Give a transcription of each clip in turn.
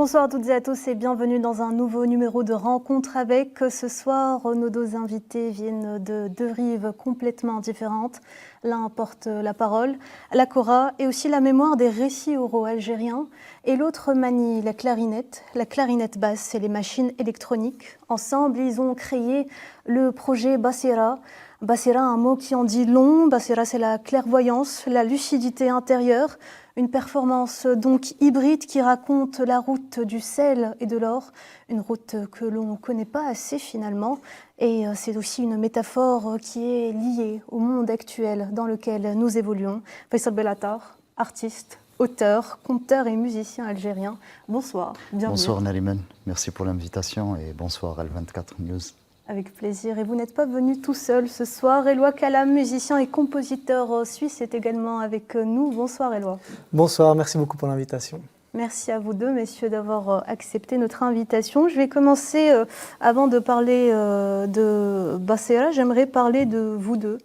Bonsoir à toutes et à tous et bienvenue dans un nouveau numéro de Rencontre avec. Ce soir, nos deux invités viennent de deux rives complètement différentes. L'un porte la parole, la kora et aussi la mémoire des récits oraux algériens. Et l'autre manie la clarinette basse et les machines électroniques. Ensemble, ils ont créé le projet Basira. Basira, un mot qui en dit long. Basira, c'est la clairvoyance, la lucidité intérieure. Une performance donc hybride qui raconte la route du sel et de l'or, une route que l'on ne connaît pas assez finalement. Et c'est aussi une métaphore qui est liée au monde actuel dans lequel nous évoluons. Faisal Bellatar, artiste, auteur, conteur et musicien algérien. Bonsoir, bienvenue. Bonsoir Nariman, merci pour l'invitation et bonsoir Al24 News. Avec plaisir. Et vous n'êtes pas venu tout seul ce soir. Éloi Kalam, musicien et compositeur suisse, est également avec nous. Bonsoir Éloi. Bonsoir, merci beaucoup pour l'invitation. Merci à vous deux, messieurs, d'avoir accepté notre invitation. Je vais commencer, avant de parler de Basira, j'aimerais parler de vous deux.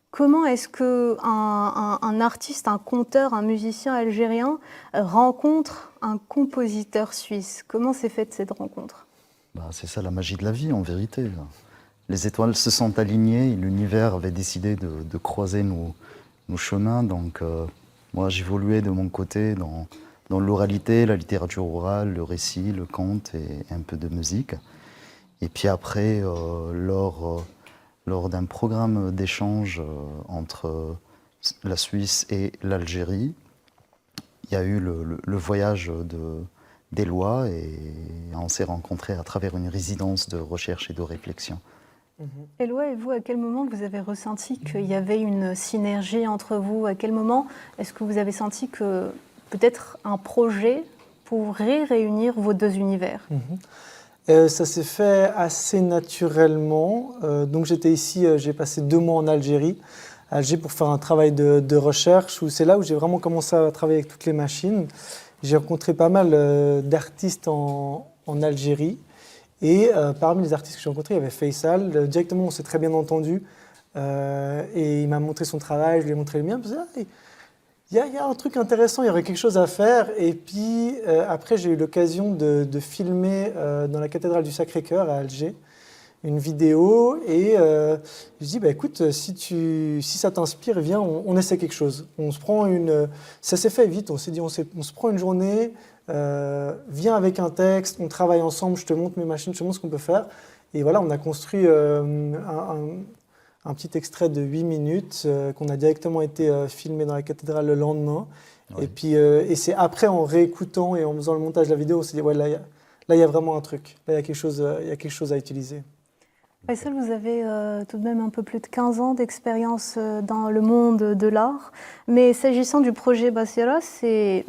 Comment est-ce qu'un artiste, un conteur, un musicien algérien rencontre un compositeur suisse? Comment s'est faite cette rencontre? C'est ça la magie de la vie, en vérité. Les étoiles se sont alignées et l'univers avait décidé de croiser nos chemins. Donc, moi, j'évoluais de mon côté dans l'oralité, la littérature orale, le récit, le conte et un peu de musique. Et puis après, lors d'un programme d'échange entre la Suisse et l'Algérie, il y a eu le voyage d'Éloi et on s'est rencontrés à travers une résidence de recherche et de réflexion. Éloi, et vous, à quel moment vous avez ressenti qu'il y avait une synergie entre vous? À quel moment est-ce que vous avez senti que peut-être un projet pourrait réunir vos deux univers? Ça s'est fait assez naturellement. Donc j'étais ici, j'ai passé 2 mois en Algérie, pour faire un travail de recherche. C'est là où j'ai vraiment commencé à travailler avec toutes les machines. J'ai rencontré pas mal d'artistes en Algérie. Et parmi les artistes que j'ai rencontrés, il y avait Faisal. Directement, on s'est très bien entendu. Et il m'a montré son travail, je lui ai montré le mien. Il y a un truc intéressant, il y aurait quelque chose à faire. Et puis après, j'ai eu l'occasion de filmer dans la cathédrale du Sacré-Cœur à Alger une vidéo. Et je dis, écoute, si ça t'inspire, viens, on essaie quelque chose. Ça s'est fait vite, on s'est dit, on se prend une journée, viens avec un texte, on travaille ensemble, je te montre mes machines, je te montre ce qu'on peut faire. Et voilà, on a construit un petit extrait de 8 minutes qu'on a directement été filmé dans la cathédrale le lendemain. Oui. Et puis, c'est après, en réécoutant et en faisant le montage de la vidéo, on s'est dit, ouais, là, il y a vraiment un truc. Là, il y a quelque chose à utiliser. Faisal, vous avez tout de même un peu plus de 15 ans d'expérience dans le monde de l'art. Mais s'agissant du projet Basira, c'est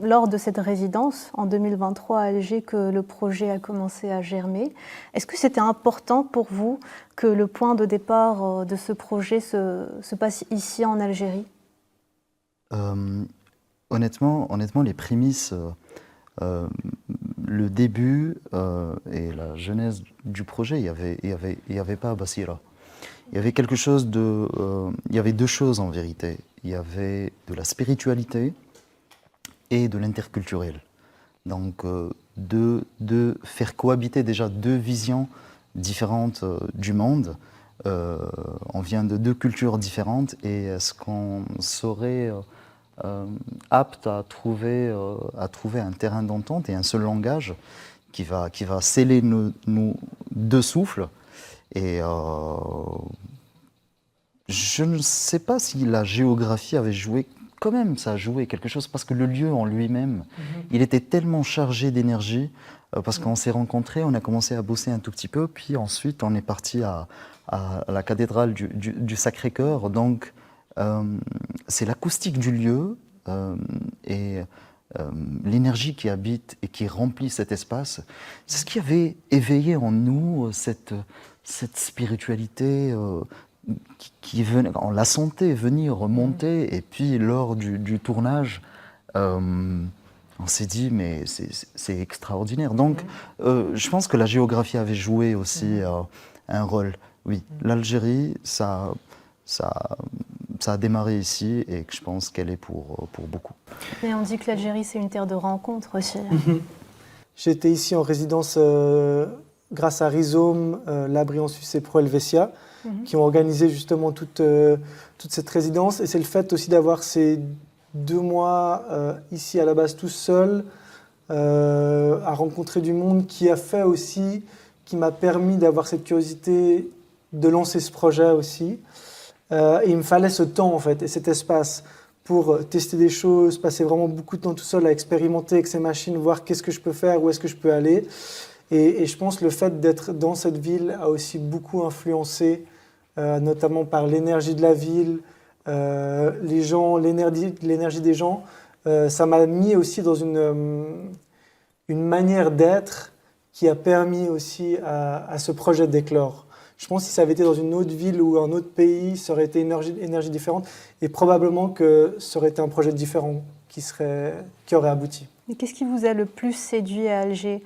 lors de cette résidence en 2023 à Alger que le projet a commencé à germer. Est-ce que c'était important pour vous que le point de départ de ce projet se passe ici en Algérie? Honnêtement, les prémices, le début et la genèse du projet, il y avait pas Basira. Il y avait quelque chose il y avait 2 choses en vérité. Il y avait de la spiritualité et de l'interculturel. Donc, de faire cohabiter déjà 2 visions différentes du monde. On vient de 2 cultures différentes et est-ce qu'on serait apte à trouver un terrain d'entente et un seul langage qui va sceller nos 2 souffles. Et je ne sais pas si la géographie avait joué. Quand même, ça a joué quelque chose parce que le lieu en lui-même, il était tellement chargé d'énergie parce qu'on s'est rencontrés, on a commencé à bosser un tout petit peu, puis ensuite on est parti à la cathédrale du Sacré-Cœur. Donc, c'est l'acoustique du lieu et l'énergie qui habite et qui remplit cet espace. C'est ce qui avait éveillé en nous cette spiritualité qui venait, on la sentait venir, remonter. Et puis lors du tournage, on s'est dit mais c'est extraordinaire. Donc je pense que la géographie avait joué aussi un rôle. Oui, l'Algérie, ça a démarré ici et que je pense qu'elle est pour beaucoup. Et on dit que l'Algérie, c'est une terre de rencontre aussi. J'étais ici en résidence grâce à Rhizome, l'Abri en Suisse et Pro Helvetia, qui ont organisé justement toute cette résidence. Et c'est le fait aussi d'avoir ces 2 mois ici à la base tout seul, à rencontrer du monde, qui a fait aussi, qui m'a permis d'avoir cette curiosité de lancer ce projet aussi. Et il me fallait ce temps en fait, et cet espace pour tester des choses, passer vraiment beaucoup de temps tout seul à expérimenter avec ces machines, voir qu'est-ce que je peux faire, où est-ce que je peux aller. Et je pense que le fait d'être dans cette ville a aussi beaucoup influencé, notamment par l'énergie de la ville, les gens, l'énergie des gens. Ça m'a mis aussi dans une manière d'être qui a permis aussi à ce projet d'éclore. Je pense que si ça avait été dans une autre ville ou un autre pays, ça aurait été une énergie différente et probablement que ça aurait été un projet différent qui aurait abouti. Mais qu'est-ce qui vous a le plus séduit à Alger?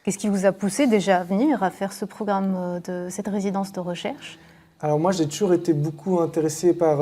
Qu'est-ce qui vous a poussé déjà à venir, à faire ce programme de cette résidence de recherche? Alors moi, j'ai toujours été beaucoup intéressé par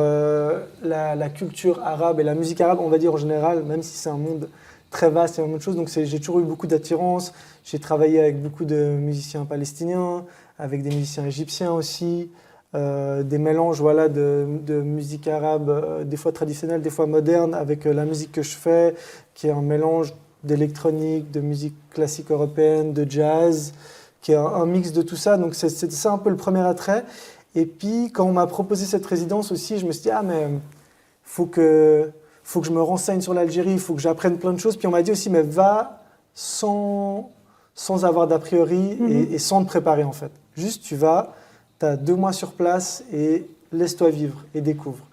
la culture arabe et la musique arabe, on va dire en général, même si c'est un monde très vaste et une autre chose. Donc j'ai toujours eu beaucoup d'attirance. J'ai travaillé avec beaucoup de musiciens palestiniens, avec des musiciens égyptiens aussi, des mélanges voilà, de musique arabe, des fois traditionnelle, des fois moderne, avec la musique que je fais, qui est un mélange d'électronique, de musique classique européenne, de jazz, qui est un mix de tout ça. Donc c'était ça un peu le premier attrait. Et puis quand on m'a proposé cette résidence aussi, je me suis dit, ah mais faut que je me renseigne sur l'Algérie, il faut que j'apprenne plein de choses. Puis on m'a dit aussi, mais va sans avoir d'a priori et sans te préparer en fait. Juste tu vas, tu as 2 mois sur place et laisse-toi vivre et découvre.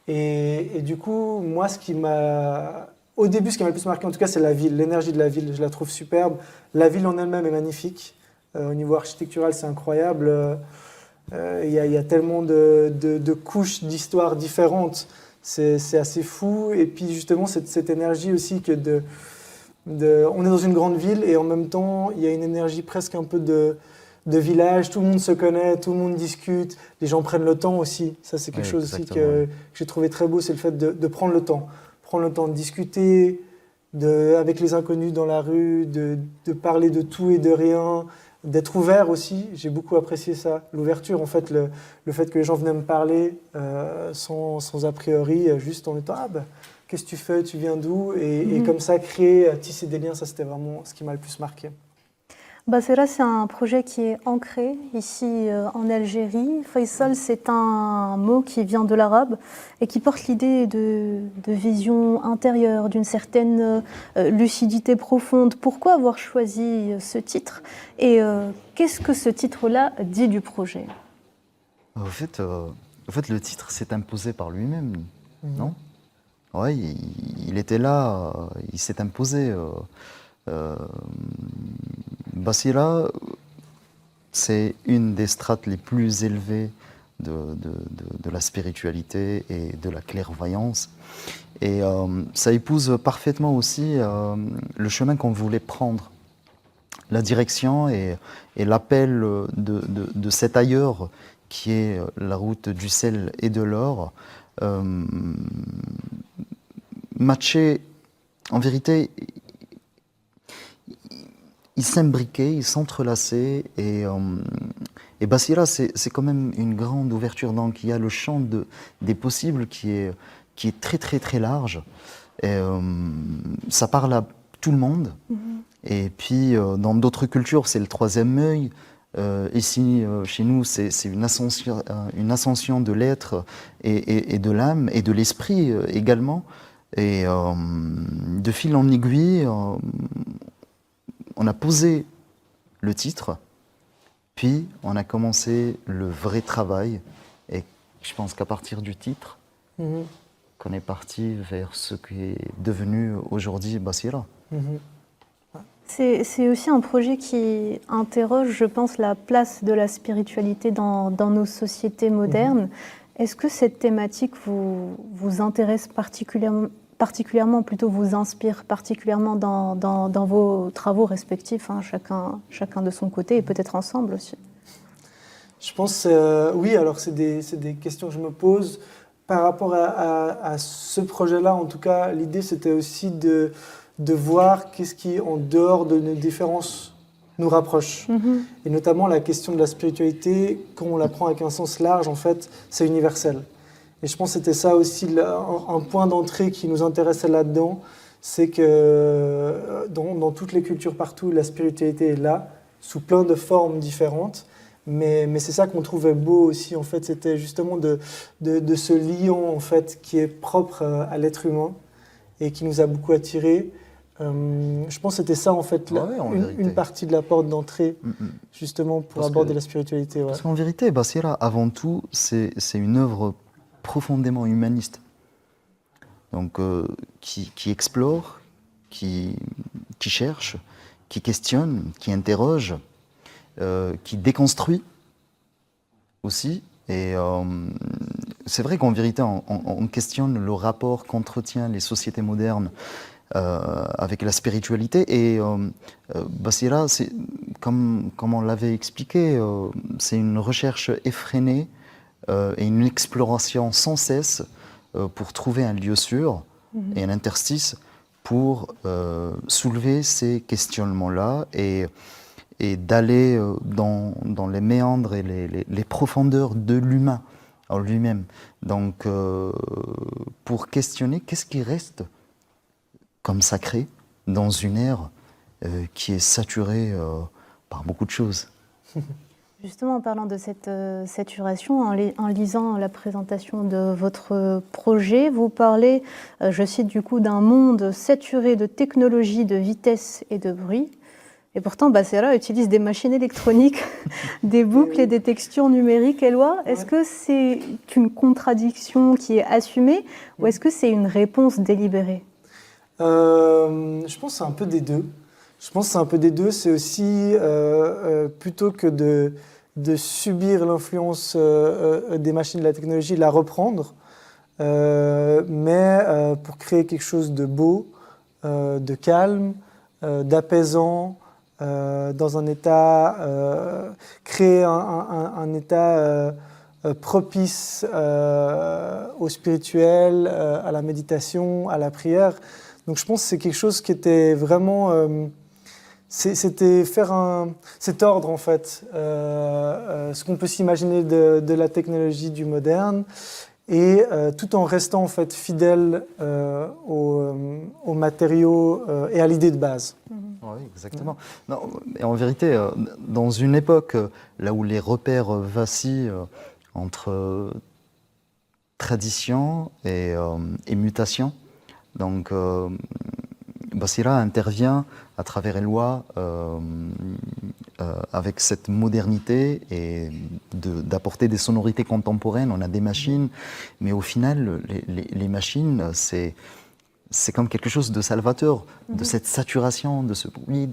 Et du coup, moi au début, ce qui m'a le plus marqué en tout cas, c'est la ville, l'énergie de la ville, je la trouve superbe. La ville en elle-même est magnifique. Au niveau architectural, c'est incroyable. Il y a tellement de couches d'histoires différentes. C'est assez fou. Et puis justement, cette énergie aussi on est dans une grande ville et en même temps, il y a une énergie presque un peu de village. Tout le monde se connaît, tout le monde discute. Les gens prennent le temps aussi. Ça, c'est quelque chose aussi que j'ai trouvé très beau, c'est le fait de prendre le temps. Prendre le temps de discuter avec les inconnus dans la rue, de parler de tout et de rien, d'être ouvert aussi. J'ai beaucoup apprécié ça. L'ouverture, en fait, le fait que les gens venaient me parler sans a priori, juste en étant « Ah, bah, qu'est-ce que tu fais? Tu viens d'où ?» et comme ça, tisser des liens, ça c'était vraiment ce qui m'a le plus marqué. Basira, c'est un projet qui est ancré ici en Algérie. Faisal, c'est un mot qui vient de l'arabe et qui porte l'idée de vision intérieure, d'une certaine lucidité profonde. Pourquoi avoir choisi ce titre et qu'est-ce que ce titre-là dit du projet? En fait, le titre s'est imposé par lui-même, non? Ouais, il était là, il s'est imposé. Basira, c'est une des strates les plus élevées de la spiritualité et de la clairvoyance. Et ça épouse parfaitement aussi le chemin qu'on voulait prendre, la direction et l'appel de cet ailleurs qui est la route du sel et de l'or. Matché, en vérité, ils s'imbriquaient, ils s'entrelaçaient et Basira, c'est quand même une grande ouverture. Donc il y a le champ des possibles qui est très très très large. Et, ça parle à tout le monde. Et puis dans d'autres cultures, c'est le troisième œil. Ici, chez nous, c'est une ascension de l'être et de l'âme et de l'esprit également. Et de fil en aiguille, on a posé le titre, puis on a commencé le vrai travail. Et je pense qu'à partir du titre, qu'on est parti vers ce qui est devenu aujourd'hui Basira. C'est aussi un projet qui interroge, je pense, la place de la spiritualité dans nos sociétés modernes. Est-ce que cette thématique vous intéresse particulièrement, plutôt vous inspire particulièrement dans vos travaux respectifs, hein, chacun de son côté et peut-être ensemble aussi? Je pense, oui, alors c'est des questions que je me pose. Par rapport à ce projet-là, en tout cas, l'idée c'était aussi de de voir qu'est-ce qui, en dehors de nos différences, nous rapproche. Et notamment la question de la spiritualité, quand on la prend avec un sens large, en fait, c'est universel. Et je pense que c'était ça aussi un point d'entrée qui nous intéressait là-dedans, c'est que dans toutes les cultures partout, la spiritualité est là, sous plein de formes différentes. Mais c'est ça qu'on trouvait beau aussi, en fait, c'était justement de ce lien, en fait, qui est propre à l'être humain et qui nous a beaucoup attirés. Je pense que c'était ça, en fait, une partie de la porte d'entrée, justement, pour aborder la spiritualité. Ouais. Parce qu'en vérité, Basira, avant tout, c'est une œuvre profondément humaniste. Donc, qui explore, qui cherche, qui questionne, qui interroge, qui déconstruit aussi. Et c'est vrai qu'en vérité, on questionne le rapport qu'entretiennent les sociétés modernes avec la spiritualité. Et Basira, comme on l'avait expliqué, c'est une recherche effrénée et une exploration sans cesse pour trouver un lieu sûr et un interstice pour soulever ces questionnements-là et d'aller dans les méandres et les profondeurs de l'humain en lui-même. Donc, pour questionner qu'est-ce qui reste comme sacré dans une ère qui est saturée par beaucoup de choses. Justement, en parlant de cette saturation, en lisant la présentation de votre projet, vous parlez, je cite du coup, d'un monde saturé de technologies, de vitesse et de bruit. Et pourtant, Basira utilise des machines électroniques, des boucles et des textures numériques. Éloi, est-ce que c'est une contradiction qui est assumée ou est-ce que c'est une réponse délibérée ? Je pense que c'est un peu des deux. C'est aussi, plutôt que de subir l'influence des machines de la technologie, la reprendre, mais pour créer quelque chose de beau, de calme, d'apaisant, dans un état, créer un état propice au spirituel, à la méditation, à la prière. Donc je pense que c'est quelque chose qui était vraiment... c'était faire cet ordre, en fait, ce qu'on peut s'imaginer de la technologie du moderne, et tout en restant, en fait, fidèle aux matériaux et à l'idée de base. Oui, exactement. Non, et en vérité, dans une époque là où les repères vacillent entre tradition et mutation, donc Basira intervient à travers Éloi avec cette modernité et d'apporter des sonorités contemporaines. On a des machines, mais au final, les machines, c'est comme quelque chose de salvateur, de cette saturation, de ce bruit.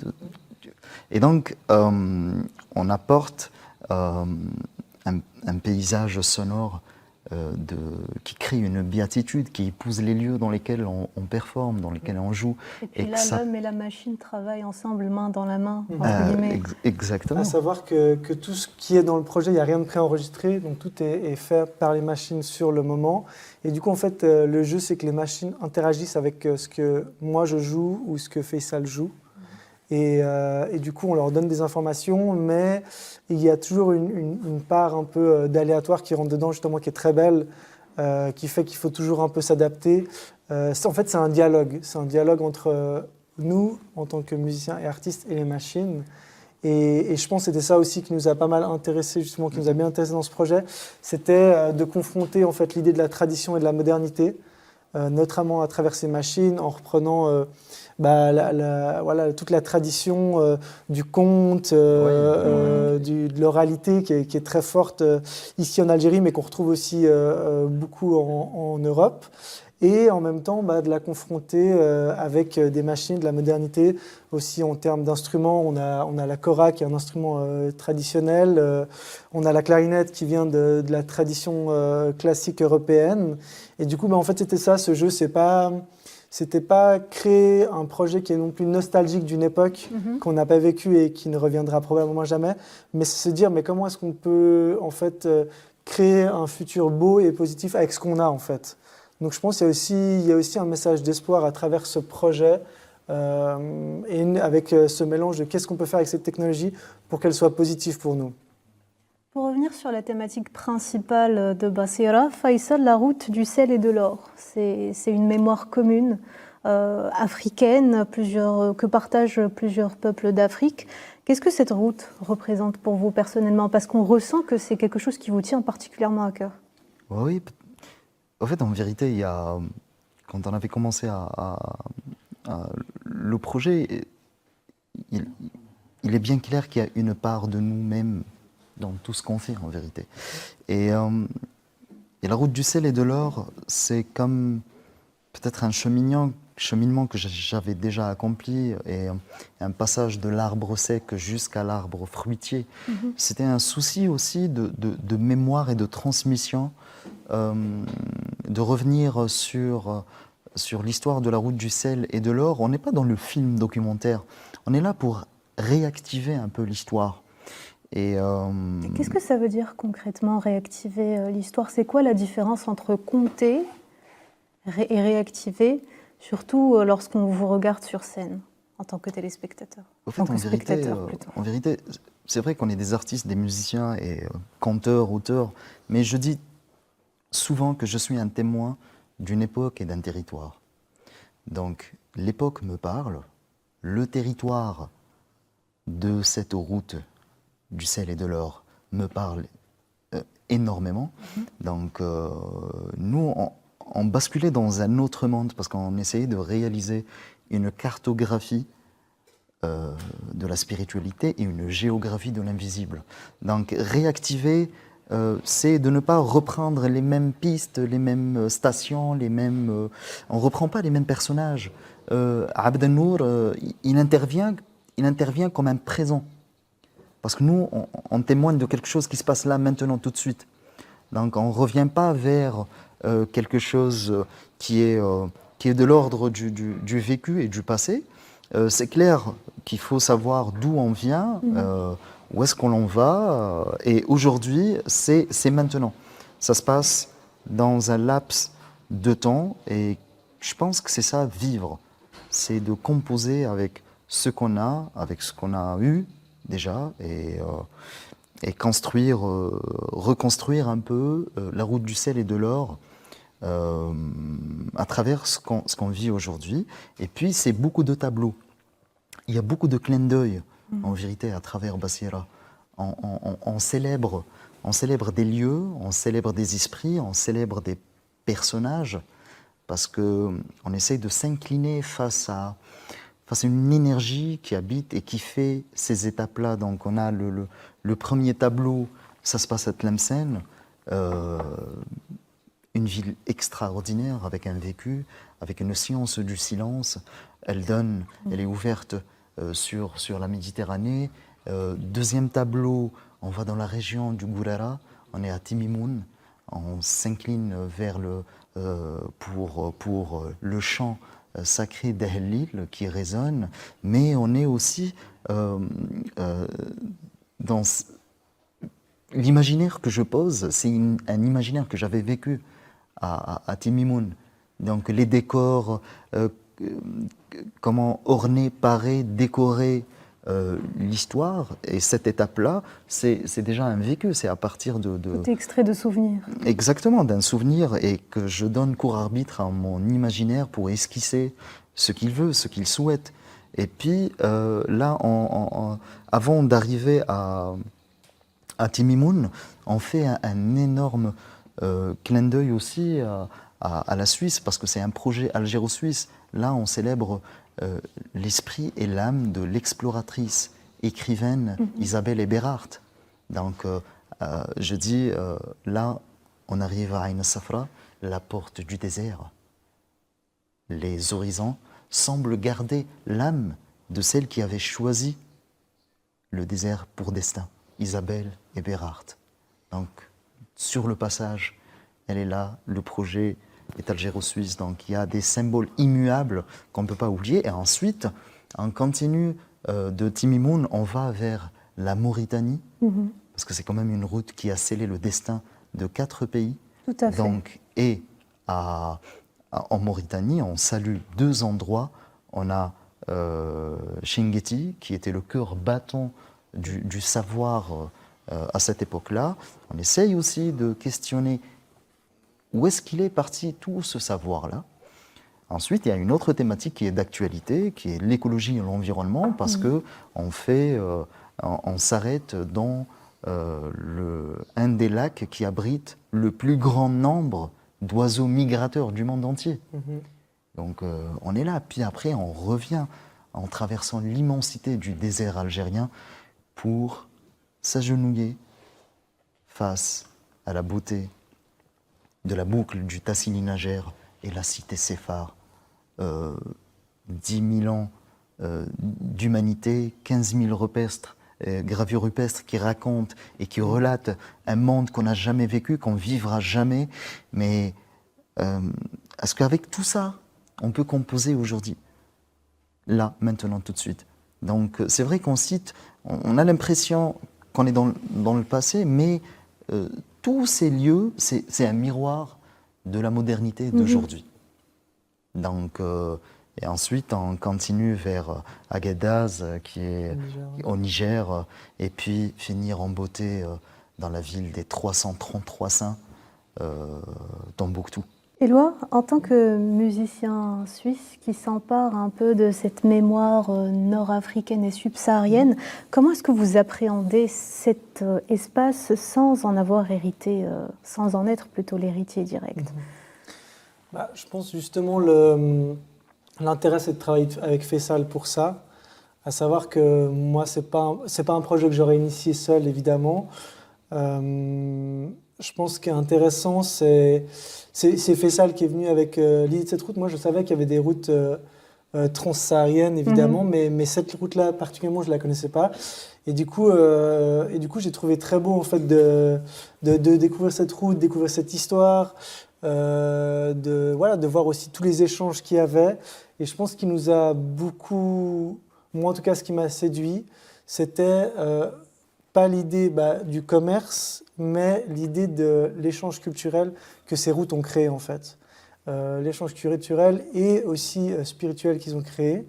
Et donc, on apporte un paysage sonore qui crée une béatitude, qui épouse les lieux dans lesquels on performe, dans lesquels on joue. Et puis là, l'homme et la machine travaillent ensemble, main dans la main, entre guillemets. Exactement. À savoir que tout ce qui est dans le projet, il n'y a rien de préenregistré, donc tout est fait par les machines sur le moment. Et du coup, en fait, le jeu, c'est que les machines interagissent avec ce que moi je joue ou ce que Faisal joue. Et du coup, on leur donne des informations, mais il y a toujours une part un peu d'aléatoire qui rentre dedans, justement, qui est très belle, qui fait qu'il faut toujours un peu s'adapter. En fait, c'est un dialogue. C'est un dialogue entre nous, en tant que musiciens et artistes, et les machines. Et je pense que c'était ça aussi qui nous a pas mal intéressé, justement, qui nous a bien intéressé dans ce projet. C'était de confronter, en fait, l'idée de la tradition et de la modernité, notamment à travers ces machines, en reprenant... voilà, toute la tradition du conte, de l'oralité qui est très forte ici en Algérie, mais qu'on retrouve aussi beaucoup en Europe. Et en même temps, de la confronter avec des machines, de la modernité, aussi en termes d'instruments. On a la kora, qui est un instrument traditionnel. On a la clarinette qui vient de la tradition classique européenne. Et du coup, en fait, c'était ça, ce jeu, c'était pas créer un projet qui est non plus nostalgique d'une époque qu'on n'a pas vécue et qui ne reviendra probablement jamais, mais c'est se dire mais comment est-ce qu'on peut en fait créer un futur beau et positif avec ce qu'on a en fait. Donc je pense qu'il y a aussi un message d'espoir à travers ce projet et avec ce mélange de qu'est-ce qu'on peut faire avec cette technologie pour qu'elle soit positive pour nous. Pour revenir sur la thématique principale de Basira, Faisal, la route du sel et de l'or, c'est une mémoire commune africaine que partagent plusieurs peuples d'Afrique. Qu'est-ce que cette route représente pour vous personnellement? Parce qu'on ressent que c'est quelque chose qui vous tient particulièrement à cœur. Oui, en fait, en vérité, quand on avait commencé le projet, il est bien clair qu'il y a une part de nous-mêmes dans tout ce qu'on fait, en vérité. Et la route du sel et de l'or, c'est comme peut-être un cheminement que j'avais déjà accompli, et un passage de l'arbre sec jusqu'à l'arbre fruitier. C'était un souci aussi de mémoire et de transmission, de revenir sur l'histoire de la route du sel et de l'or. On n'est pas dans le film documentaire, on est là pour réactiver un peu l'histoire. Et qu'est-ce que ça veut dire concrètement, réactiver l'histoire? C'est quoi la différence entre conter et réactiver, surtout lorsqu'on vous regarde sur scène en tant que téléspectateur? Au fait, en vérité, c'est vrai qu'on est des artistes, des musiciens et conteurs, auteurs, mais je dis souvent que je suis un témoin d'une époque et d'un territoire. Donc l'époque me parle, le territoire de cette route du sel et de l'or me parle énormément. Donc nous, on basculait dans un autre monde parce qu'on essayait de réaliser une cartographie de la spiritualité et une géographie de l'invisible. Donc réactiver, c'est de ne pas reprendre les mêmes pistes, les mêmes stations, on ne reprend pas les mêmes personnages. Abd Nour, il intervient comme un présent. Parce que nous, on témoigne de quelque chose qui se passe là, maintenant, tout de suite. Donc on ne revient pas vers quelque chose qui est de l'ordre du vécu et du passé. C'est clair qu'il faut savoir d'où on vient, où est-ce qu'on en va. Et aujourd'hui, c'est maintenant. Ça se passe dans un laps de temps. Et je pense que c'est ça, vivre. C'est de composer avec ce qu'on a, avec ce qu'on a eu déjà, et reconstruire un peu la route du sel et de l'or à travers ce qu'on vit aujourd'hui. Et puis, c'est beaucoup de tableaux. Il y a beaucoup de clins d'œil, en vérité, à travers Basira. On célèbre des lieux, on célèbre des esprits, on célèbre des personnages, parce qu'on essaye de s'incliner face à une énergie qui habite et qui fait ces étapes-là. Donc on a le premier tableau, ça se passe à Tlemcen, une ville extraordinaire avec un vécu, avec une science du silence. Elle est ouverte sur la Méditerranée. Deuxième tableau, on va dans la région du Gourara, on est à Timimoun, on s'incline vers pour le chant sacré d'Ahlil qui résonne, mais on est aussi dans l'imaginaire que je pose, c'est un imaginaire que j'avais vécu à Timimoun. Donc les décors, comment orner, parer, décorer l'histoire, et cette étape-là, c'est déjà un vécu, c'est à partir de... Tout extrait de souvenirs. Exactement, d'un souvenir, et que je donne court arbitre à mon imaginaire pour esquisser ce qu'il veut, ce qu'il souhaite. Et puis là, avant d'arriver à Timimoun, on fait un énorme clin d'œil aussi à la Suisse, parce que c'est un projet algéro-suisse. Là, on célèbre l'esprit et l'âme de l'exploratrice, écrivaine Isabelle Eberhardt. Donc, je dis, là, on arrive à Ain Safra, la porte du désert. Les horizons semblent garder l'âme de celle qui avait choisi le désert pour destin, Isabelle Eberhardt. Donc, sur le passage, elle est là, le projet est algéro-suisse, donc il y a des symboles immuables qu'on ne peut pas oublier. Et ensuite, on continue de Timimoun, on va vers la Mauritanie, parce que c'est quand même une route qui a scellé le destin de 4 pays. Tout à fait. Donc, et en Mauritanie, on salue 2 endroits. On a Chinguetti, qui était le cœur battant du savoir à cette époque-là. On essaye aussi de questionner où est-ce qu'il est parti tout ce savoir-là. Ensuite, il y a une autre thématique qui est d'actualité, qui est l'écologie et l'environnement, parce que on s'arrête dans un des lacs qui abrite le plus grand nombre d'oiseaux migrateurs du monde entier. Donc on est là, puis après on revient en traversant l'immensité du désert algérien pour s'agenouiller face à la beauté de la boucle du Tassili Najer et la cité Séphar. 10 000 ans d'humanité, 15 000 gravures rupestres qui racontent et qui relatent un monde qu'on n'a jamais vécu, qu'on vivra jamais. Mais est-ce qu'avec tout ça, on peut composer aujourd'hui, là, maintenant, tout de suite? Donc c'est vrai qu'on cite, on a l'impression qu'on est dans le passé, mais tous ces lieux, c'est un miroir de la modernité d'aujourd'hui. Donc, et ensuite, on continue vers Agadez, qui est au Niger, et puis finir en beauté dans la ville des 333 saints, Tombouctou. Éloi, en tant que musicien suisse qui s'empare un peu de cette mémoire nord-africaine et subsaharienne, comment est-ce que vous appréhendez cet espace sans en avoir hérité, sans en être plutôt l'héritier direct? Je pense justement l'intérêt, c'est de travailler avec Faisal pour ça, à savoir que moi, c'est pas un projet que j'aurais initié seul, évidemment. Je pense ce qui est intéressant, c'est Faisal qui est venu avec l'idée de cette route. Moi, je savais qu'il y avait des routes transsahariennes, évidemment, mais cette route-là, particulièrement, je ne la connaissais pas. Et du coup, j'ai trouvé très beau, en fait, de découvrir cette route, découvrir cette histoire, de voir aussi tous les échanges qu'il y avait. Et je pense qu'il nous a beaucoup... Moi, en tout cas, ce qui m'a séduit, c'était pas l'idée du commerce, mais l'idée de l'échange culturel que ces routes ont créé, en fait. L'échange culturel et aussi spirituel qu'ils ont créé,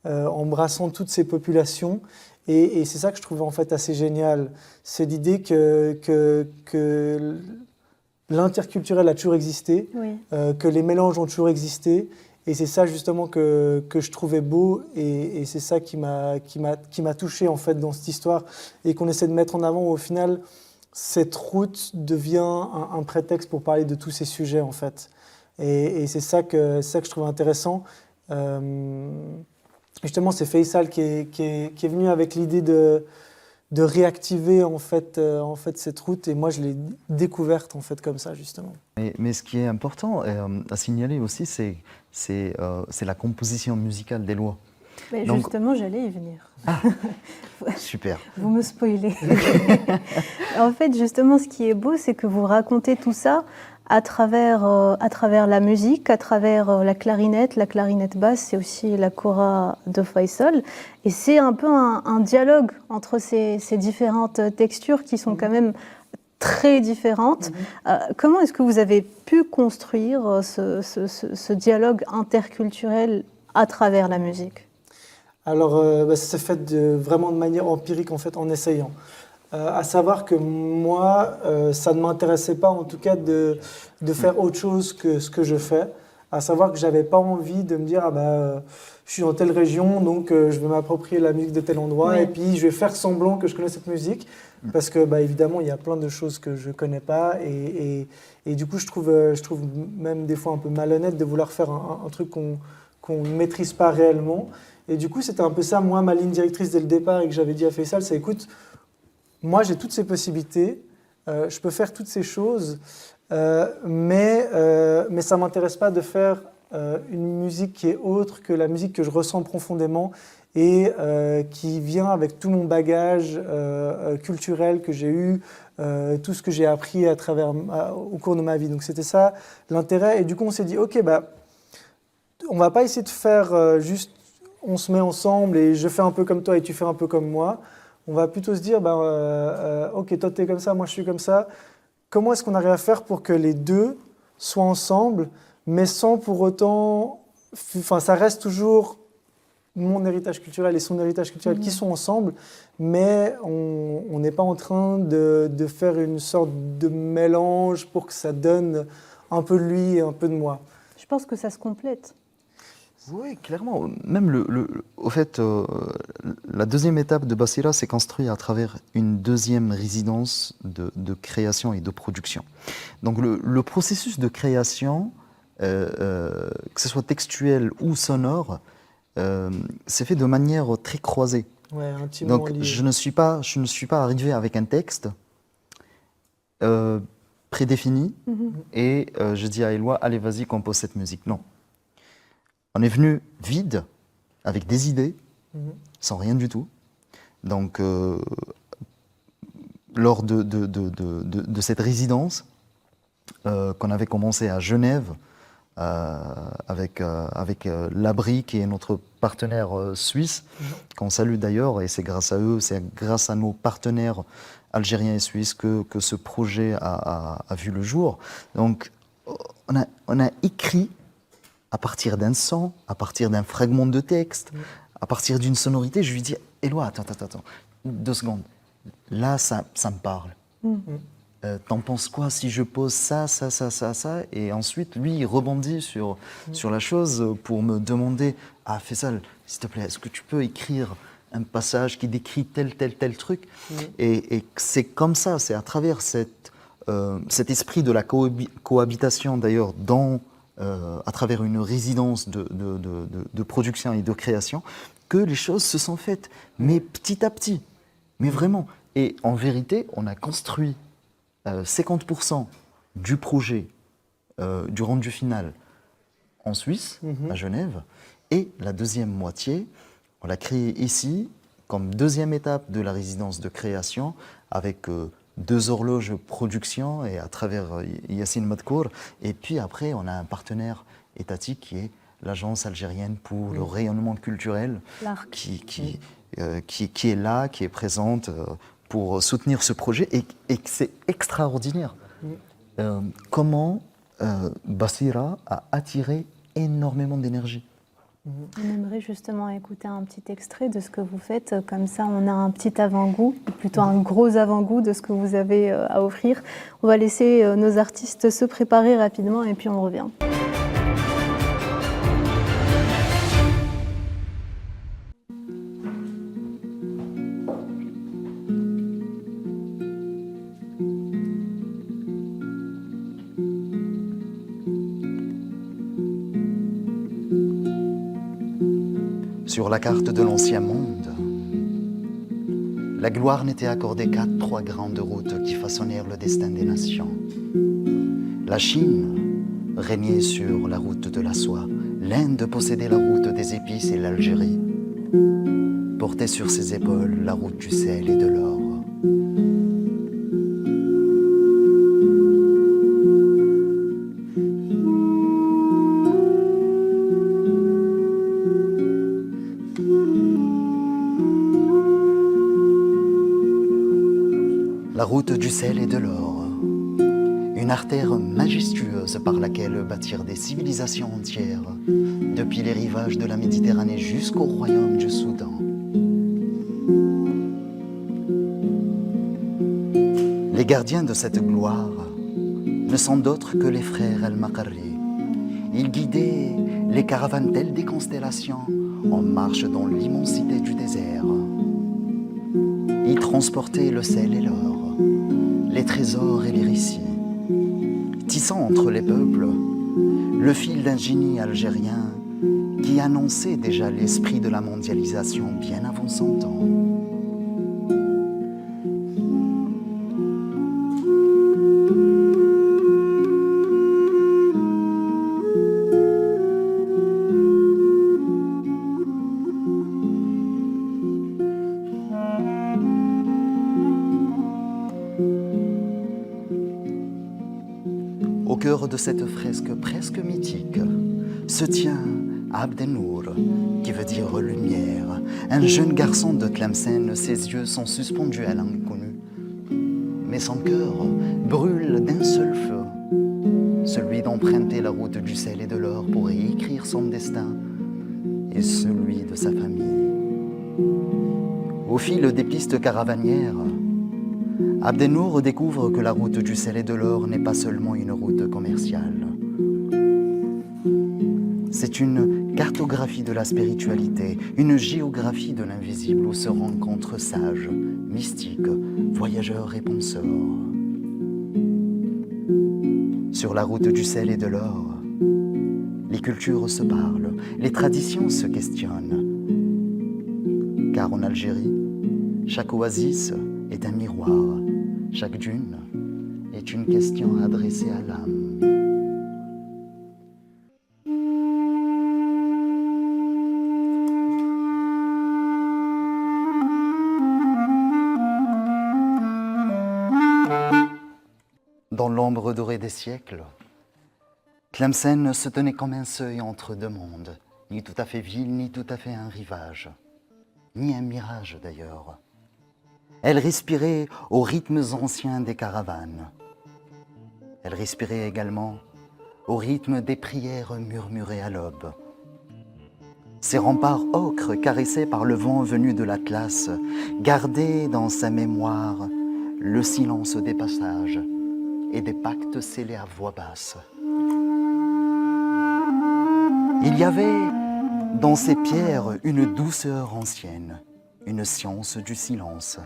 embrassant toutes ces populations. Et c'est ça que je trouvais en fait assez génial. C'est l'idée que l'interculturel a toujours existé, que les mélanges ont toujours existé. Et c'est ça justement que je trouvais beau et c'est ça qui m'a touché en fait dans cette histoire et qu'on essaie de mettre en avant. Au final, cette route devient un prétexte pour parler de tous ces sujets en fait. Et c'est ça que je trouve intéressant. Justement, c'est Faisal qui est venu avec l'idée de réactiver en fait cette route et moi je l'ai découverte en fait comme ça justement. Mais ce qui est important à signaler aussi, c'est la composition musicale d'Éloi. Donc, justement, j'allais y venir. Ah, super. Vous me spoilez. En fait, justement, ce qui est beau, c'est que vous racontez tout ça à travers la musique, à travers la clarinette basse, c'est aussi la kora de Faisal. Et c'est un peu un dialogue entre ces différentes textures qui sont quand même très différentes. Comment est-ce que vous avez pu construire ce dialogue interculturel à travers la musique? Alors, ça s'est fait vraiment de manière empirique, en fait, en essayant. À savoir que moi, ça ne m'intéressait pas, en tout cas, de faire autre chose que ce que je fais. À savoir que je n'avais pas envie de me dire, je suis dans telle région, donc je vais m'approprier la musique de tel endroit, et puis je vais faire semblant que je connais cette musique. Parce que, évidemment, il y a plein de choses que je ne connais pas. Et du coup, je trouve même des fois un peu malhonnête de vouloir faire un truc qu'on ne maîtrise pas réellement. Et du coup, c'était un peu ça, moi, ma ligne directrice dès le départ et que j'avais dit à Faisal, c'est écoute, moi, j'ai toutes ces possibilités, je peux faire toutes ces choses, mais ça ne m'intéresse pas de faire une musique qui est autre que la musique que je ressens profondément et qui vient avec tout mon bagage culturel que j'ai eu, tout ce que j'ai appris au cours de ma vie. Donc, c'était ça l'intérêt. Et du coup, on s'est dit, OK, on ne va pas essayer de faire juste... On se met ensemble et je fais un peu comme toi et tu fais un peu comme moi. On va plutôt se dire, ok, toi tu es comme ça, moi je suis comme ça. Comment est-ce qu'on arrive à faire pour que les deux soient ensemble, mais sans pour autant... Enfin, ça reste toujours mon héritage culturel et son héritage culturel qui sont ensemble, mais on n'est pas en train de faire une sorte de mélange pour que ça donne un peu de lui et un peu de moi. Je pense que ça se complète. Oui, clairement. Même au fait, la deuxième étape de Basira s'est construite à travers une deuxième résidence de création et de production. Donc le processus de création, que ce soit textuel ou sonore, c'est fait de manière très croisée. Ouais, intimement Donc lié. je ne suis pas arrivé avec un texte prédéfini et je dis à Éloi, allez vas-y compose cette musique. Non. On est venu vide, avec des idées, sans rien du tout. Donc lors de cette résidence qu'on avait commencé à Genève, avec l'Abri qui est notre partenaire suisse, qu'on salue d'ailleurs, et c'est grâce à eux, c'est grâce à nos partenaires algériens et suisses que ce projet a vu le jour. Donc on a écrit à partir d'un son, à partir d'un fragment de texte, à partir d'une sonorité. Je lui dis, Éloi, attends, 2 secondes, là ça me parle. T'en penses quoi si je pose ça, et ensuite, lui, il rebondit sur la chose pour me demander, ah Faisal, s'il te plaît, est-ce que tu peux écrire un passage qui décrit tel truc Et c'est comme ça, c'est à travers cet esprit de la cohabitation, d'ailleurs, à travers une résidence de production et de création, que les choses se sont faites, mais petit à petit, mais vraiment. Et en vérité, on a construit 50% du projet, du rendu final, en Suisse, à Genève, et la deuxième moitié, on l'a créée ici, comme deuxième étape de la résidence de création, avec 2 horloges production et à travers Yassine Madkour. Et puis après, on a un partenaire étatique qui est l'Agence algérienne pour le rayonnement culturel, qui est là, qui est présente pour soutenir ce projet, et c'est extraordinaire. Comment Basira a attiré énormément d'énergie. On aimerait justement écouter un petit extrait de ce que vous faites, comme ça on a un petit avant-goût, ou plutôt un gros avant-goût de ce que vous avez à offrir. On va laisser nos artistes se préparer rapidement et puis on revient. Sur la carte de l'ancien monde, la gloire n'était accordée qu'à 3 grandes routes qui façonnèrent le destin des nations. La Chine régnait sur la route de la soie, l'Inde possédait la route des épices et l'Algérie portait sur ses épaules la route du sel et de l'or. La route du sel et de l'or, une artère majestueuse par laquelle bâtir des civilisations entières, depuis les rivages de la Méditerranée jusqu'au royaume du Soudan. Les gardiens de cette gloire ne sont d'autres que les frères El-Makarri. Ils guidaient les caravanes telles des constellations en marche dans l'immensité du désert. Ils transportaient le sel et l'or, les trésors et les récits, tissant entre les peuples le fil d'un génie algérien qui annonçait déjà l'esprit de la mondialisation bien avant son temps. Au cœur de cette fresque presque mythique se tient Abdenour, qui veut dire lumière. Un jeune garçon de Tlemcen, ses yeux sont suspendus à l'inconnu. Mais son cœur brûle d'un seul feu, celui d'emprunter la route du sel et de l'or pour y écrire son destin et celui de sa famille. Au fil des pistes caravanières, Abdenour découvre que la route du sel et de l'or n'est pas seulement une route commerciale. C'est une cartographie de la spiritualité, une géographie de l'invisible où se rencontrent sages, mystiques, voyageurs et penseurs. Sur la route du sel et de l'or, les cultures se parlent, les traditions se questionnent. Car en Algérie, chaque oasis est un miroir, chaque dune est une question adressée à l'âme. Dans l'ombre dorée des siècles, Tlemcen se tenait comme un seuil entre deux mondes, ni tout à fait ville, ni tout à fait un rivage, ni un mirage d'ailleurs. Elle respirait aux rythmes anciens des caravanes. Elle respirait également au rythme des prières murmurées à l'aube. Ses remparts ocres caressés par le vent venu de l'Atlas gardaient dans sa mémoire le silence des passages et des pactes scellés à voix basse. Il y avait dans ces pierres une douceur ancienne, une science du silence.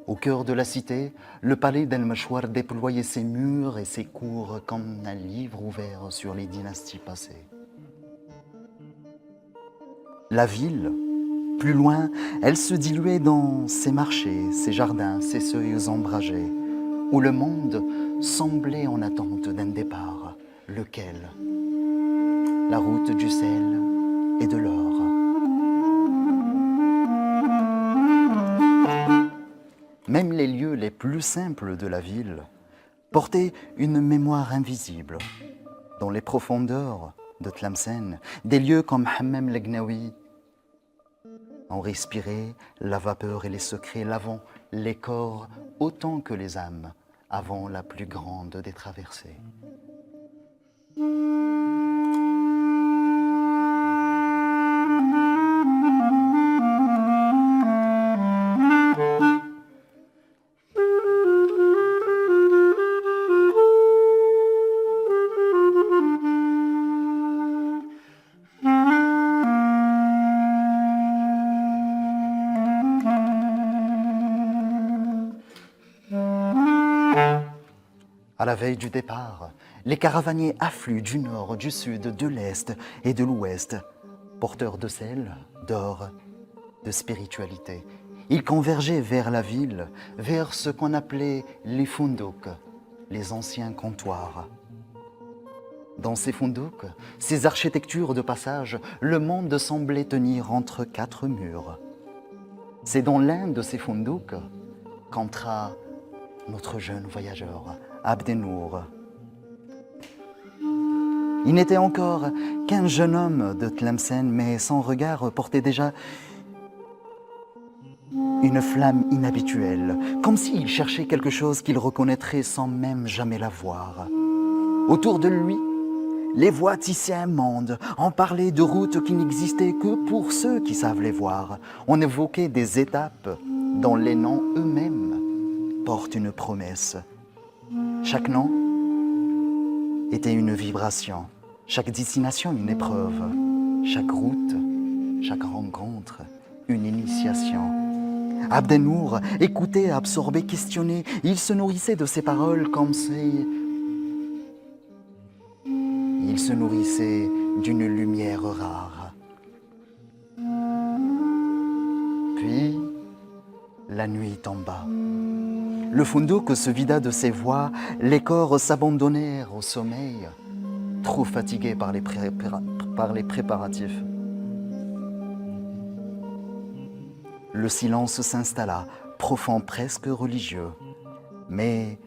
Au cœur de la cité, le palais d'El-Machouar déployait ses murs et ses cours comme un livre ouvert sur les dynasties passées. La ville, plus loin, elle se diluait dans ses marchés, ses jardins, ses seuils ombragés, où le monde semblait en attente d'un départ, lequel? La route du sel et de l'or. Même les lieux les plus simples de la ville portaient une mémoire invisible. Dans les profondeurs de Tlemcen, des lieux comme Hammam Legnaoui ont respiré la vapeur et les secrets, lavant les corps autant que les âmes avant la plus grande des traversées. À la veille du départ, les caravaniers affluent du nord, du sud, de l'est et de l'ouest, porteurs de sel, d'or, de spiritualité. Ils convergeaient vers la ville, vers ce qu'on appelait les fundouks, les anciens comptoirs. Dans ces fundouks, ces architectures de passage, le monde semblait tenir entre quatre murs. C'est dans l'un de ces fundouks qu'entra notre jeune voyageur, Abdenour. Il n'était encore qu'un jeune homme de Tlemcen, mais son regard portait déjà une flamme inhabituelle, comme s'il cherchait quelque chose qu'il reconnaîtrait sans même jamais la voir. Autour de lui, les voix tissaient un monde. On parlait de routes qui n'existaient que pour ceux qui savent les voir. On évoquait des étapes dont les noms eux-mêmes portent une promesse. Chaque nom était une vibration, chaque destination une épreuve, chaque route, chaque rencontre une initiation. Abdenour écoutait, absorbait, questionnait. Il se nourrissait de ces paroles comme si il se nourrissait d'une lumière rare. Puis, la nuit tomba. Le fundouk se vida de ses voix, les corps s'abandonnèrent au sommeil, trop fatigués par les préparatifs. Le silence s'installa, profond, presque religieux. Mais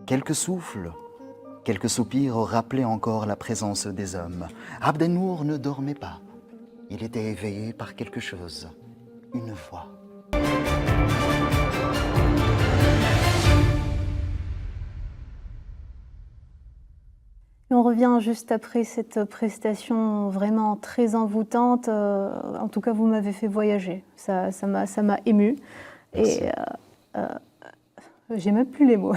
quelques souffles, quelques soupirs rappelaient encore la présence des hommes. Abdenour ne dormait pas. Il était éveillé par quelque chose, une voix. Et on revient juste après cette prestation vraiment très envoûtante. En tout cas, vous m'avez fait voyager. Ça m'a émue. Merci. Et j'ai même plus les mots.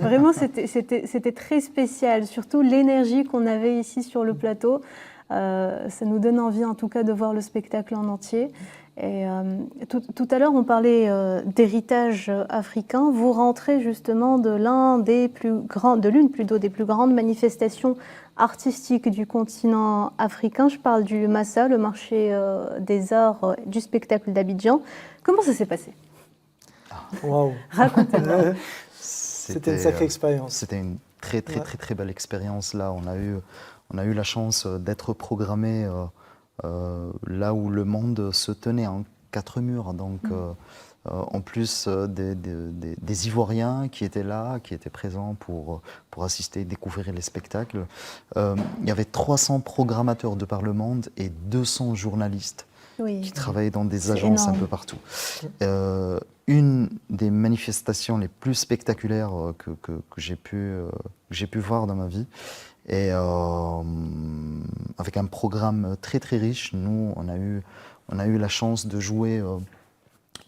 Vraiment, c'était très spécial. Surtout l'énergie qu'on avait ici sur le plateau. Ça nous donne envie, en tout cas, de voir le spectacle en entier. Et tout à l'heure, on parlait d'héritage africain. Vous rentrez justement de l'une plutôt des plus grandes manifestations artistiques du continent africain. Je parle du Massa, le marché des arts du spectacle d'Abidjan. Comment ça s'est passé? Waouh. Racontez-moi. C'était une sacrée expérience. C'était une très belle expérience. Là, on a eu la chance d'être programmé là où le monde se tenait en 4 murs. Donc, en plus des Ivoiriens qui étaient là, qui étaient présents pour assister, découvrir les spectacles. Il y avait 300 programmateurs de par le monde et 200 journalistes qui travaillaient dans des agences un peu partout. Une des manifestations les plus spectaculaires que j'ai pu voir dans ma vie. Et avec un programme très riche, nous, on a eu la chance de jouer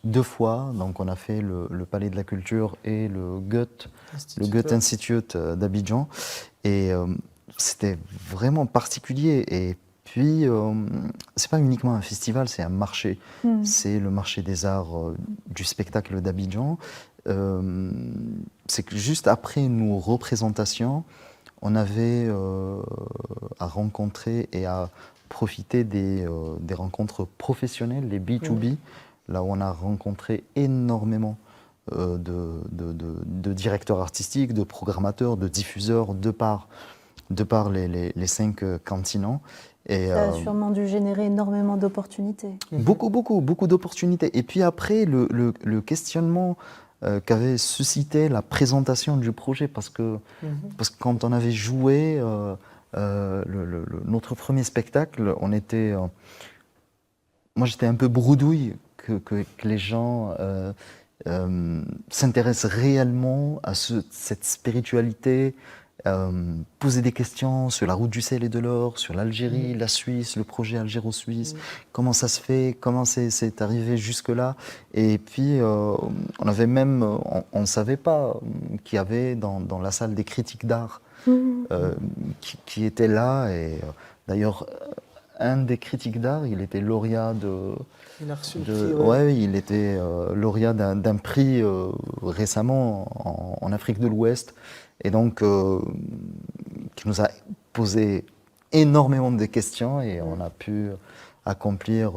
2 fois. Donc, on a fait le Palais de la Culture et le Goethe Institute d'Abidjan. Et c'était vraiment particulier. Et puis, c'est pas uniquement un festival, c'est un marché. C'est le marché des arts du spectacle d'Abidjan. C'est que juste après nos représentations, on avait à rencontrer et à profiter des rencontres professionnelles, les B2B, là où on a rencontré énormément de directeurs artistiques, de programmateurs, de diffuseurs de par les 5 continents. Et, ça a sûrement dû générer énormément d'opportunités. Beaucoup d'opportunités. Et puis après, le questionnement qu'avait suscité la présentation du projet, parce que quand on avait joué notre premier spectacle, moi j'étais un peu bredouille que les gens s'intéressent réellement à cette spiritualité, poser des questions sur la route du sel et de l'or, sur l'Algérie, la Suisse, le projet Algéro-Suisse, comment ça se fait, comment c'est arrivé jusque-là. Et puis, on avait même, on ne savait pas qu'il y avait dans la salle des critiques d'art qui étaient là. Et d'ailleurs, un des critiques d'art, il était lauréat il a reçu le prix, il était lauréat d'un prix récemment en Afrique de l'Ouest. Et donc, qui nous a posé énormément de questions et on a pu accomplir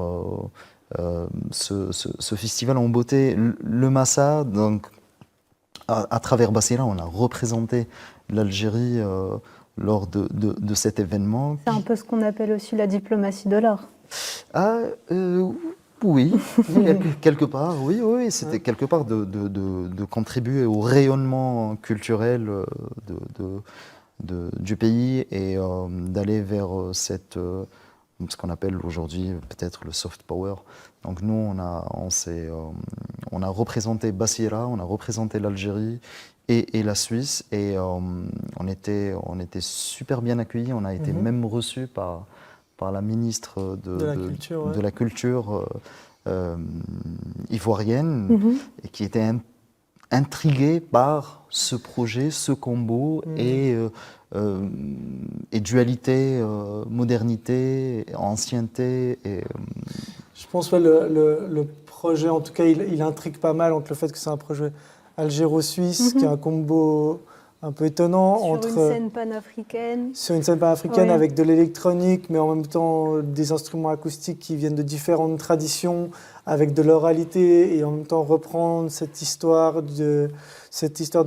ce festival en beauté. Le Massa, donc, à travers Basira, on a représenté l'Algérie lors de cet événement. C'est un peu ce qu'on appelle aussi la diplomatie de l'art. Oui, quelque part, oui, c'était quelque part de contribuer au rayonnement culturel du pays et d'aller vers ce qu'on appelle aujourd'hui peut-être le soft power. Donc nous, on a représenté Basira, on a représenté l'Algérie et la Suisse et on était super bien accueillis. On a été même reçus par la ministre de la Culture ivoirienne et qui était intriguée par ce projet, ce combo et dualité, modernité, ancienneté. Je pense que le projet, en tout cas, il intrigue pas mal entre le fait que c'est un projet algéro-suisse, qui est un combo un peu étonnant. Sur une scène panafricaine. Sur une scène panafricaine avec de l'électronique, mais en même temps des instruments acoustiques qui viennent de différentes traditions, avec de l'oralité, et en même temps reprendre cette histoire de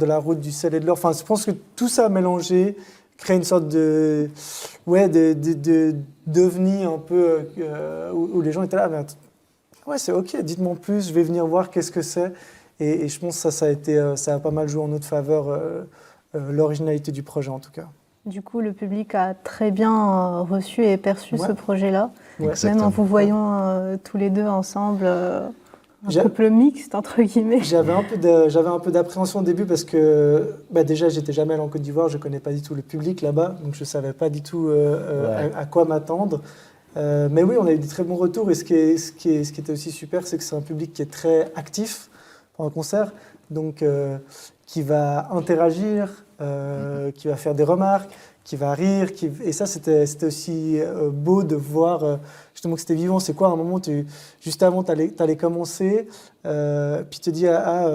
la route du sel et de l'or. Enfin, je pense que tout ça mélangé crée une sorte de d'ovni un peu où les gens étaient là. Ouais, c'est ok, dites-moi plus, je vais venir voir qu'est-ce que c'est. Et je pense que ça a pas mal joué en notre faveur. L'originalité du projet en tout cas. Du coup, le public a très bien reçu et perçu ce projet-là. Ouais. Même en vous voyant tous les deux ensemble, Un couple mixte, entre guillemets. J'avais un peu d'appréhension au début parce que déjà, j'étais jamais allé en Côte d'Ivoire, je ne connais pas du tout le public là-bas, donc je ne savais pas du tout à quoi m'attendre. Mais oui, on a eu des très bons retours et ce qui était aussi super, c'est que c'est un public qui est très actif pendant le concert, donc qui va interagir, qui va faire des remarques, qui va rire, et ça c'était aussi beau de voir justement que c'était vivant. C'est quoi, à un moment, juste avant, tu allais commencer, puis tu te dis,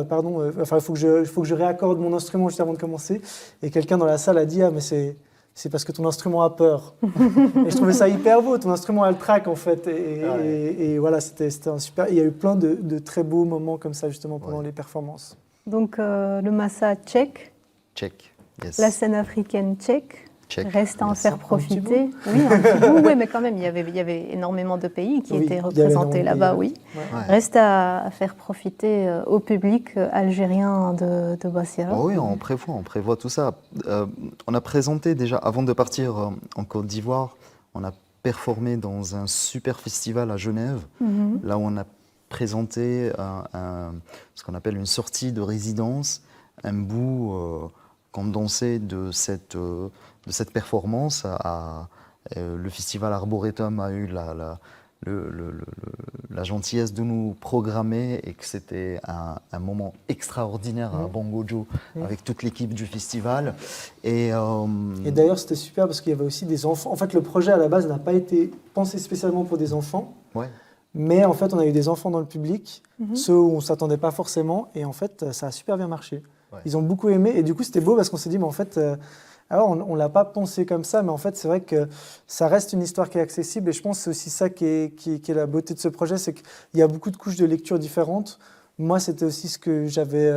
pardon, il faut que je réaccorde mon instrument juste avant de commencer, et quelqu'un dans la salle a dit, mais c'est parce que ton instrument a peur. Et je trouvais ça hyper beau, ton instrument a le trac en fait, et voilà, c'était un super. Il y a eu plein de très beaux moments comme ça justement pendant les performances. Donc le Massa tchèque, yes. La scène africaine tchèque. Reste à en faire profiter. Oui, un petit bout, oui, mais quand même, il y avait énormément de pays qui étaient représentés là-bas, oui. Ouais. Reste à faire profiter au public algérien de Basira. Oui, on prévoit tout ça. On a présenté déjà, avant de partir en Côte d'Ivoire, on a performé dans un super festival à Genève, là où on a présenté ce qu'on appelle une sortie de résidence, un bout condensé de cette performance. Le festival Arboretum a eu la gentillesse de nous programmer et que c'était un moment extraordinaire à Bongojo avec toute l'équipe du festival. Et d'ailleurs, c'était super parce qu'il y avait aussi des enfants. En fait, le projet à la base n'a pas été pensé spécialement pour des enfants. Ouais. Mais en fait, on a eu des enfants dans le public, ceux où on ne s'attendait pas forcément. Et en fait, ça a super bien marché. Ouais. Ils ont beaucoup aimé. Et du coup, c'était beau parce qu'on s'est dit, mais en fait, alors on ne l'a pas pensé comme ça. Mais en fait, c'est vrai que ça reste une histoire qui est accessible. Et je pense que c'est aussi ça qui est la beauté de ce projet. C'est qu'il y a beaucoup de couches de lecture différentes. Moi, c'était aussi ce que j'avais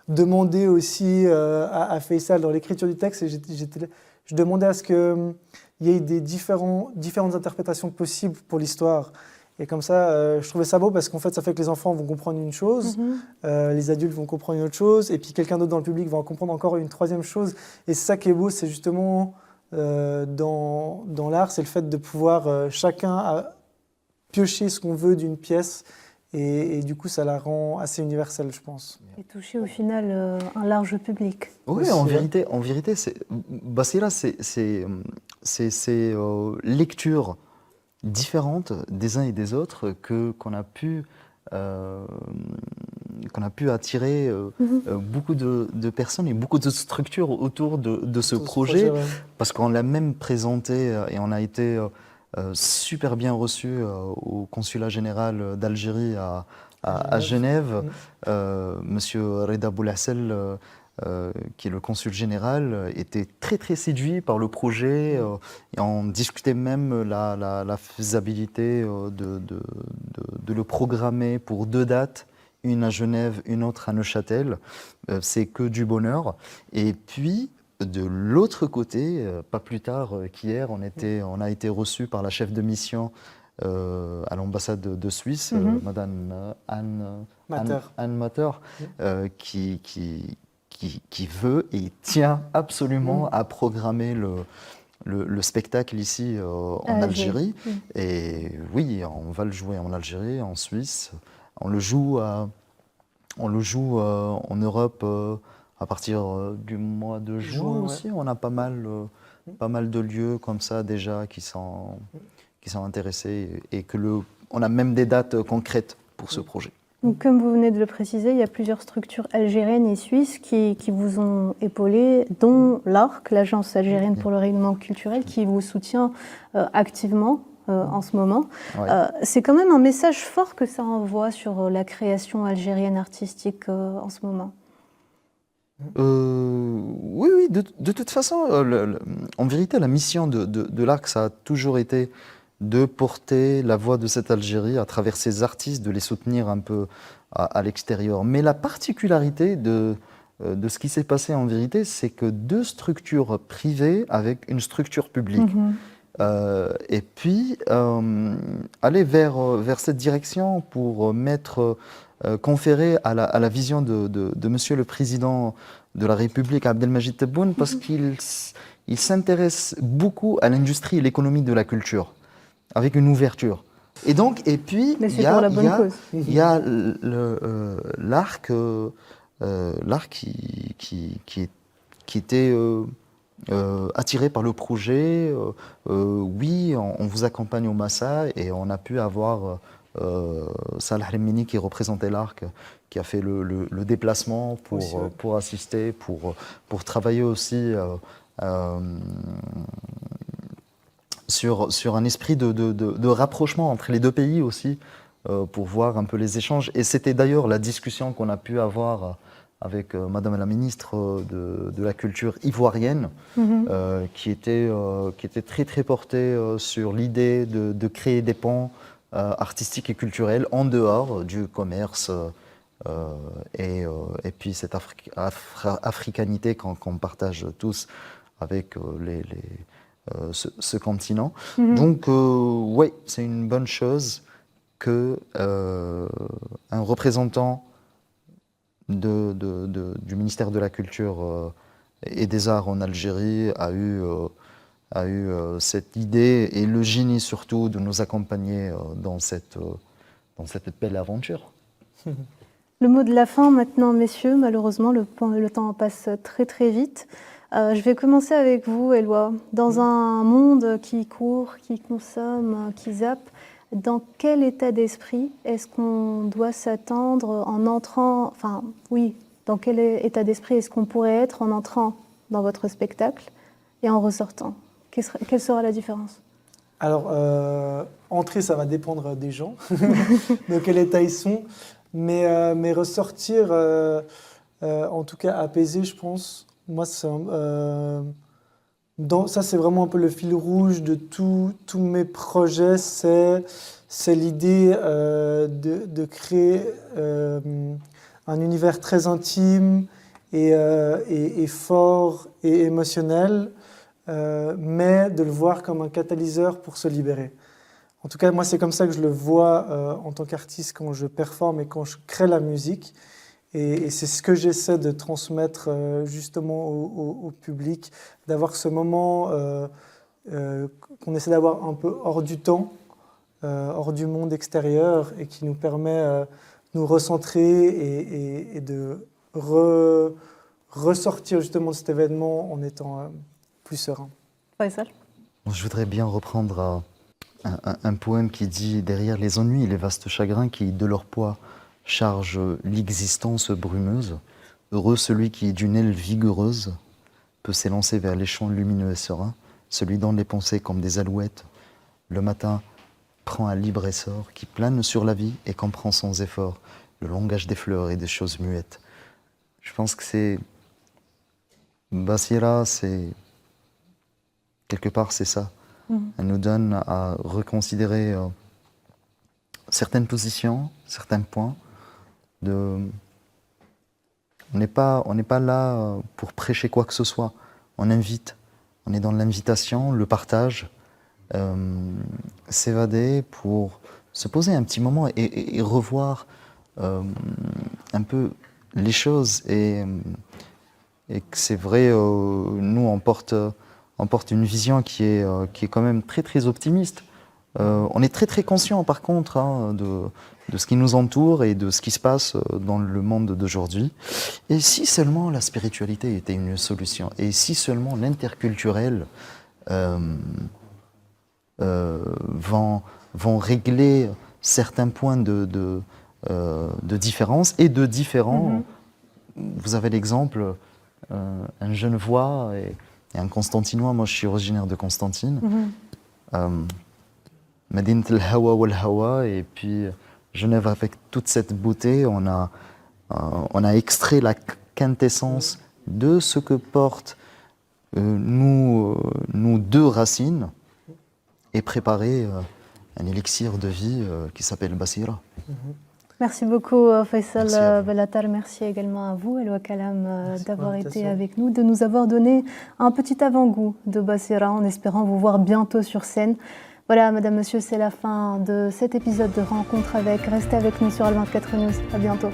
demandé aussi à Faisal dans l'écriture du texte. Et je demandais à ce qu'il y ait des différentes interprétations possibles pour l'histoire. Et comme ça, je trouvais ça beau parce qu'en fait, ça fait que les enfants vont comprendre une chose, les adultes vont comprendre une autre chose, et puis quelqu'un d'autre dans le public va en comprendre encore une troisième chose. Et c'est ça qui est beau, c'est justement dans l'art, c'est le fait de pouvoir chacun piocher ce qu'on veut d'une pièce, et du coup, ça la rend assez universelle, je pense. Et toucher au final un large public. Oui, en vérité, Basira, c'est lecture différentes des uns et des autres qu'on a pu attirer beaucoup de personnes et beaucoup de structures autour de ce projet, parce qu'on l'a même présenté et on a été super bien reçu au consulat général d'Algérie à Genève. Monsieur Reda Boulassel, qui est le consul général, était très très séduit par le projet et on discutait même la faisabilité de le programmer pour 2 dates, une à Genève, une autre à Neuchâtel. C'est que du bonheur. Et puis de l'autre côté, pas plus tard qu'hier, on a été reçus par la chef de mission à l'ambassade de Suisse, Madame Anne Matter, qui veut et tient absolument à programmer le spectacle ici en Algérie. Et oui, on va le jouer en Algérie, en Suisse. On le joue en Europe à partir du mois de juin aussi. On a pas mal de lieux comme ça déjà qui sont intéressés et on a même des dates concrètes pour ce projet. Donc, comme vous venez de le préciser, il y a plusieurs structures algériennes et suisses qui vous ont épaulé, dont l'ARC, l'Agence algérienne pour le rayonnement culturel, qui vous soutient activement en ce moment. Ouais. C'est quand même un message fort que ça envoie sur la création algérienne artistique en ce moment. Oui, de toute façon, en vérité, la mission de l'ARC, ça a toujours été de porter la voix de cette Algérie à travers ses artistes, de les soutenir un peu à l'extérieur. Mais la particularité de ce qui s'est passé en vérité, c'est que 2 structures privées avec une structure publique. Et puis, aller vers cette direction pour conférer à la vision de Monsieur le Président de la République, Abdelmajid Tebboune, parce qu'il s'intéresse beaucoup à l'industrie et l'économie de la culture, avec une ouverture. Et donc, et puis, Mais il c'est y a, pour la il y bonne a- cause. il y a l'arc qui était attiré par le projet. Oui, on vous accompagne au Massa et on a pu avoir Salah Remini qui représentait l'arc, qui a fait le déplacement Aussi, ouais. pour assister, pour travailler aussi euh, sur un esprit de rapprochement entre les deux pays aussi, pour voir un peu les échanges. Et c'était d'ailleurs la discussion qu'on a pu avoir avec Madame la ministre de la Culture ivoirienne, qui était très très portée sur l'idée de créer des ponts artistiques et culturels en dehors du commerce et puis cette africanité qu'on partage tous avec ce continent. Donc, oui, c'est une bonne chose que un représentant du ministère de la Culture et des Arts en Algérie a eu cette idée et le génie surtout de nous accompagner dans cette belle aventure. Le mot de la fin maintenant, messieurs. Malheureusement, le temps passe très très vite. Je vais commencer avec vous, Éloi. Dans un monde qui court, qui consomme, qui zappe, dans quel état d'esprit est-ce qu'on doit s'attendre en entrant, enfin oui, dans quel état d'esprit est-ce qu'on pourrait être en entrant dans votre spectacle et en ressortant? Quelle sera la différence? Alors, entrer, ça va dépendre des gens, de quel état ils sont. Mais ressortir, en tout cas apaisé, je pense. Moi, ça c'est vraiment un peu le fil rouge de tous mes projets. C'est l'idée de créer un univers très intime et fort et émotionnel, mais de le voir comme un catalyseur pour se libérer. En tout cas, moi, c'est comme ça que je le vois en tant qu'artiste quand je performe et quand je crée la musique. Et c'est ce que j'essaie de transmettre justement au public, d'avoir ce moment qu'on essaie d'avoir un peu hors du temps, hors du monde extérieur, et qui nous permet de nous recentrer et de ressortir justement de cet événement en étant plus serein. Faisal. Je voudrais bien reprendre un poème qui dit « Derrière les ennuis et les vastes chagrins qui, de leur poids, chargent l'existence brumeuse, heureux celui qui, d'une aile vigoureuse, peut s'élancer vers les champs lumineux et sereins, celui dont les pensées, comme des alouettes, le matin prend un libre essor, qui plane sur la vie et comprend sans effort le langage des fleurs et des choses muettes. » Je pense que c'est... Basira, c'est... Quelque part, c'est ça. Elle nous donne à reconsidérer certaines positions, certains points. On n'est pas là pour prêcher quoi que ce soit. On invite. On est dans l'invitation, le partage, s'évader pour se poser un petit moment et revoir un peu les choses. Et que c'est vrai, nous, on porte une vision qui est quand même très très optimiste. On est très très conscient par contre de ce qui nous entoure et de ce qui se passe dans le monde d'aujourd'hui. Et si seulement la spiritualité était une solution, et si seulement l'interculturel vont régler certains points de différence et de différents. Vous avez l'exemple, un Genevois et un Constantinois. Moi, je suis originaire de Constantine. Medinat el-Hawa wal-Hawa, et puis Genève avec toute cette beauté, on a extrait la quintessence de ce que portent nous deux racines et préparé un élixir de vie qui s'appelle Basira. Merci beaucoup Faisal Merci à vous. Bellatar, merci également à vous Éloi Kalam Merci pour d'avoir été l'invitation. avec nous, de nous avoir donné un petit avant-goût de Basira en espérant vous voir bientôt sur scène. Voilà, madame, monsieur, c'est la fin de cet épisode de Rencontre avec. Restez avec nous sur Al 24 News. À bientôt.